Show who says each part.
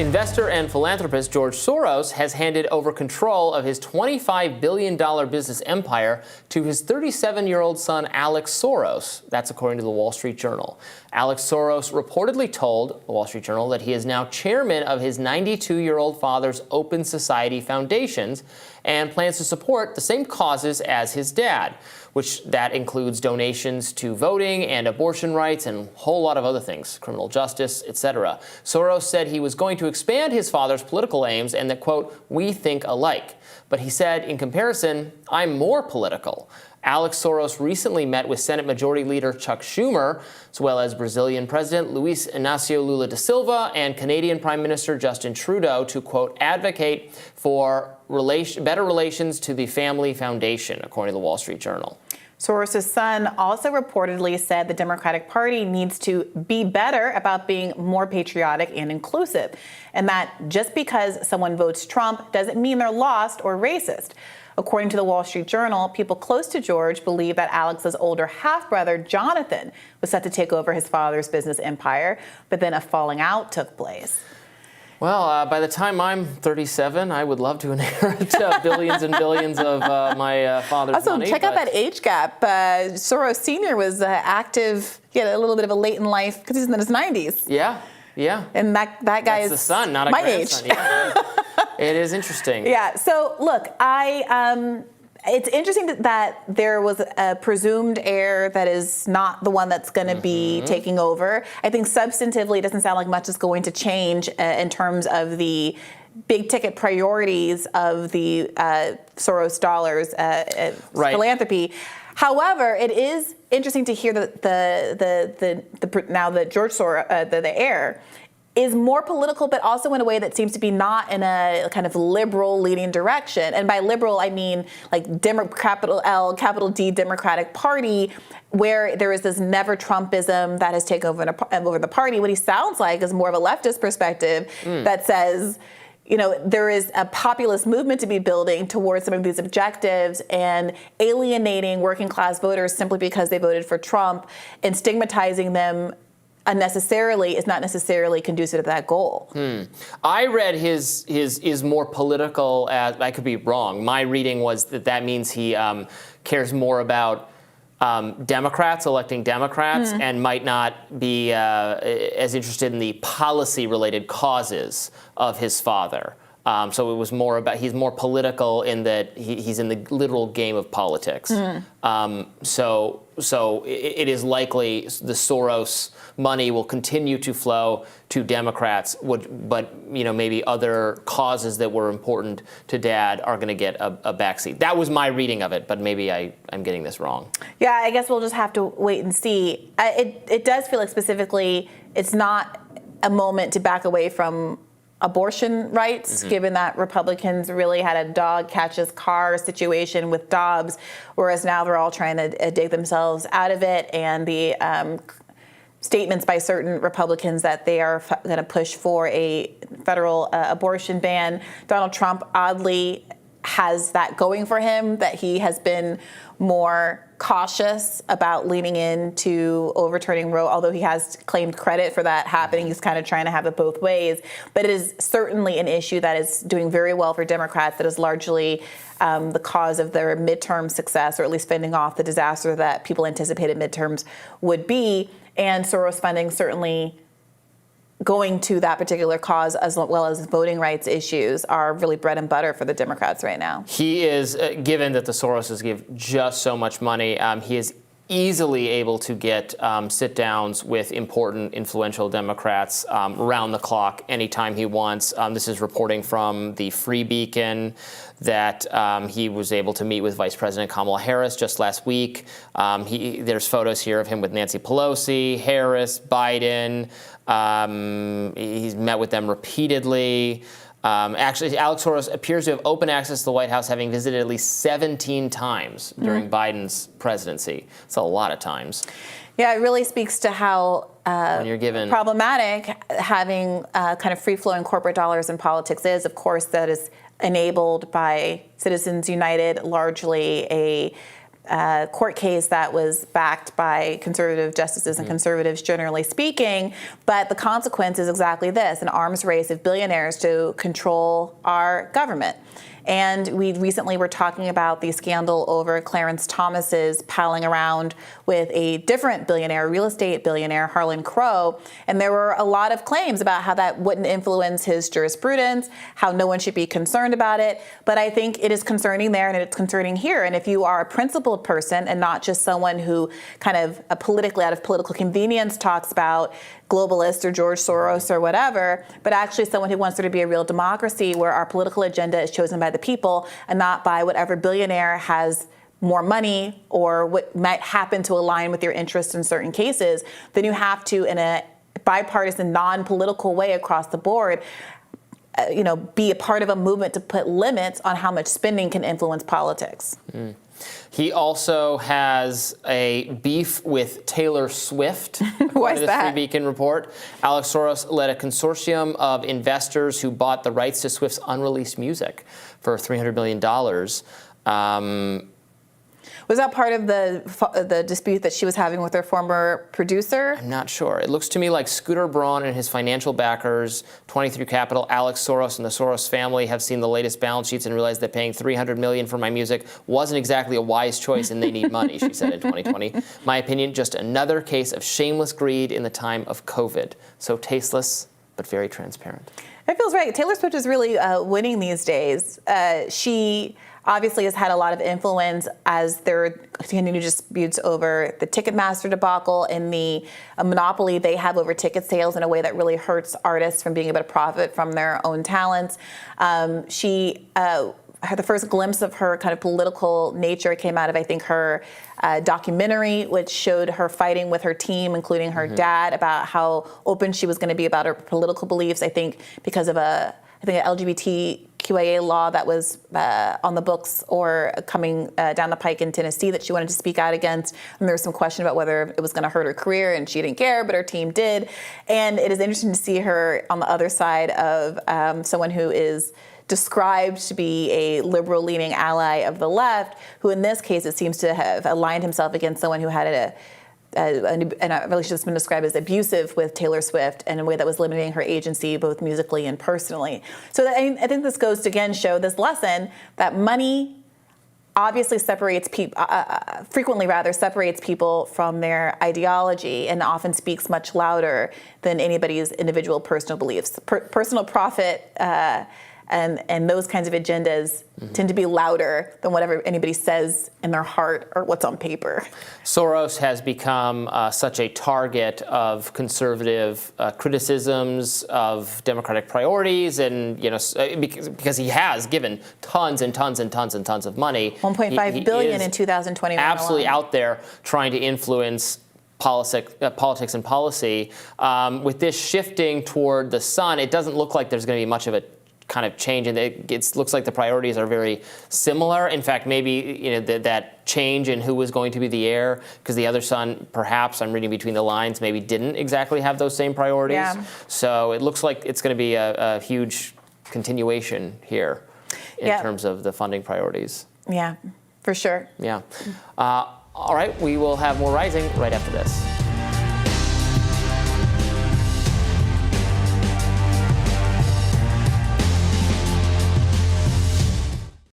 Speaker 1: Investor and philanthropist George Soros has handed over control of his $25 billion business empire to his 37-year-old son, Alex Soros. That's according to the Wall Street Journal. Alex Soros reportedly told the Wall Street Journal that he is now chairman of his 92-year-old father's Open Society foundations and plans to support the same causes as his dad, which that includes donations to voting and abortion rights and a whole lot of other things, criminal justice, etc. Soros said he was going to expand his father's political aims and that, quote, "we think alike." But he said, in comparison, "I'm more political." Alex Soros recently met with Senate Majority Leader Chuck Schumer, as well as Brazilian President Luiz Inácio Lula da Silva and Canadian Prime Minister Justin Trudeau to, quote, advocate for better relations to the family foundation, according to the Wall Street Journal.
Speaker 2: Soros' son also reportedly said the Democratic Party needs to be better about being more patriotic and inclusive, and that just because someone votes Trump doesn't mean they're lost or racist. According to the Wall Street Journal, people close to George believe that Alex's older half-brother, Jonathan, was set to take over his father's business empire, but then a falling out took place.
Speaker 1: Well, by the time I'm 37, I would love to inherit billions and billions of my father's money.
Speaker 2: Also, check out that age gap. Soros Sr. was active, he had a little bit of a late in life, because he's in his 90s.
Speaker 1: Yeah, yeah.
Speaker 2: And that guy is
Speaker 1: the son, not a
Speaker 2: my
Speaker 1: grandson.
Speaker 2: age.
Speaker 1: Yeah. It is interesting.
Speaker 2: Yeah, so look, it's interesting that there was a presumed heir that is not the one that's going to be taking over. I think substantively it doesn't sound like much is going to change in terms of the big ticket priorities of the Soros dollars philanthropy. However, it is interesting to hear that now that George Soros, the heir, is more political, but also in a way that seems to be not in a kind of liberal leading direction. And by liberal, I mean like capital L, capital D Democratic Party, where there is this never Trumpism that has taken over the party. What he sounds like is more of a leftist perspective that says, you know, there is a populist movement to be building towards some of these objectives, and alienating working class voters simply because they voted for Trump and stigmatizing them unnecessarily is not necessarily conducive to that goal.
Speaker 1: I read his is more political. I could be wrong. My reading was that means he cares more about Democrats, electing Democrats, and might not be as interested in the policy-related causes of his father. So it was more about, he's more political in that he's in the literal game of politics. So it is likely the Soros money will continue to flow to Democrats, but you know, maybe other causes that were important to Dad are going to get a backseat. That was my reading of it, but maybe I'm getting this wrong.
Speaker 2: Yeah, I guess we'll just have to wait and see. It does feel like specifically it's not a moment to back away from abortion rights, given that Republicans really had a dog catches car situation with Dobbs, whereas now they're all trying to dig themselves out of it. And the statements by certain Republicans that they are going to push for a federal abortion ban. Donald Trump oddly has that going for him, that he has been more cautious about leaning into overturning Roe, although he has claimed credit for that happening. He's kind of trying to have it both ways. But it is certainly an issue that is doing very well for Democrats, that is largely the cause of their midterm success, or at least fending off the disaster that people anticipated midterms would be. And Soros funding certainly going to that particular cause, as well as voting rights issues, are really bread and butter for the Democrats right now.
Speaker 1: He is, given that the Soroses give just so much money, he is easily able to get sit-downs with important, influential Democrats around the clock anytime he wants. This is reporting from the Free Beacon that he was able to meet with Vice President Kamala Harris just last week. There's photos here of him with Nancy Pelosi, Harris, Biden. He's met with them repeatedly. Actually, Alex Soros appears to have open access to the White House, having visited at least 17 times during Biden's presidency. It's a lot of times.
Speaker 2: Yeah, it really speaks to how
Speaker 1: when you're given
Speaker 2: problematic having kind of free-flowing corporate dollars in politics is. Of course, that is enabled by Citizens United, largely a court case that was backed by conservative justices and conservatives, generally speaking. But the consequence is exactly this: an arms race of billionaires to control our government. And we recently were talking about the scandal over Clarence Thomas's palling around with a different billionaire, real estate billionaire, Harlan Crow. And there were a lot of claims about how that wouldn't influence his jurisprudence, how no one should be concerned about it. But I think it is concerning there and it's concerning here. And if you are a principled person and not just someone who kind of politically, out of political convenience, talks about globalist or George Soros or whatever, but actually someone who wants there to be a real democracy where our political agenda is chosen by the people and not by whatever billionaire has more money or what might happen to align with your interests in certain cases, then you have to, in a bipartisan, non-political way across the board, be a part of a movement to put limits on how much spending can influence politics.
Speaker 1: He also has a beef with Taylor Swift.
Speaker 2: Why is that?
Speaker 1: Free Beacon report. Alex Soros led a consortium of investors who bought the rights to Swift's unreleased music for $300 million.
Speaker 2: Was that part of the dispute that she was having with her former producer?
Speaker 1: I'm not sure. It looks to me like Scooter Braun and his financial backers, 23 Capital, Alex Soros, and the Soros family have seen the latest balance sheets and realized that paying $300 million for my music wasn't exactly a wise choice and they need money, she said in 2020. My opinion, just another case of shameless greed in the time of COVID. So tasteless, but very transparent.
Speaker 2: That feels right. Taylor Swift is really winning these days. She obviously has had a lot of influence as there continue disputes over the Ticketmaster debacle and the monopoly they have over ticket sales in a way that really hurts artists from being able to profit from their own talents. She had the first glimpse of her kind of political nature came out of, I think, her documentary, which showed her fighting with her team, including her dad, about how open she was going to be about her political beliefs. I think because of an LGBTQIA law that was on the books or coming down the pike in Tennessee that she wanted to speak out against. And there was some question about whether it was going to hurt her career, and she didn't care, but her team did. And it is interesting to see her on the other side of someone who is described to be a liberal-leaning ally of the left, who in this case it seems to have aligned himself against someone who had a relationship that's been described as abusive with Taylor Swift in a way that was limiting her agency both musically and personally. So I think this goes to, again, show this lesson that money obviously separates people, frequently separates people from their ideology and often speaks much louder than anybody's individual personal beliefs. Personal profit and those kinds of agendas tend to be louder than whatever anybody says in their heart or what's on paper.
Speaker 1: Soros has become such a target of conservative criticisms of democratic priorities, and because he has given tons and tons and tons and tons of money. $1.5
Speaker 2: billion in 2021.
Speaker 1: Absolutely
Speaker 2: alone.
Speaker 1: out there trying to influence politics and policy. With this shifting toward the sun, it doesn't look like there's going to be much of a kind of change, and it looks like the priorities are very similar. In fact, maybe that change in who was going to be the heir, because the other son, perhaps I'm reading between the lines, maybe didn't exactly have those same priorities. Yeah. So it looks like it's going to be a huge continuation here in terms of the funding priorities.
Speaker 2: Yeah, for sure.
Speaker 1: Yeah. All right, we will have more Rising right after this.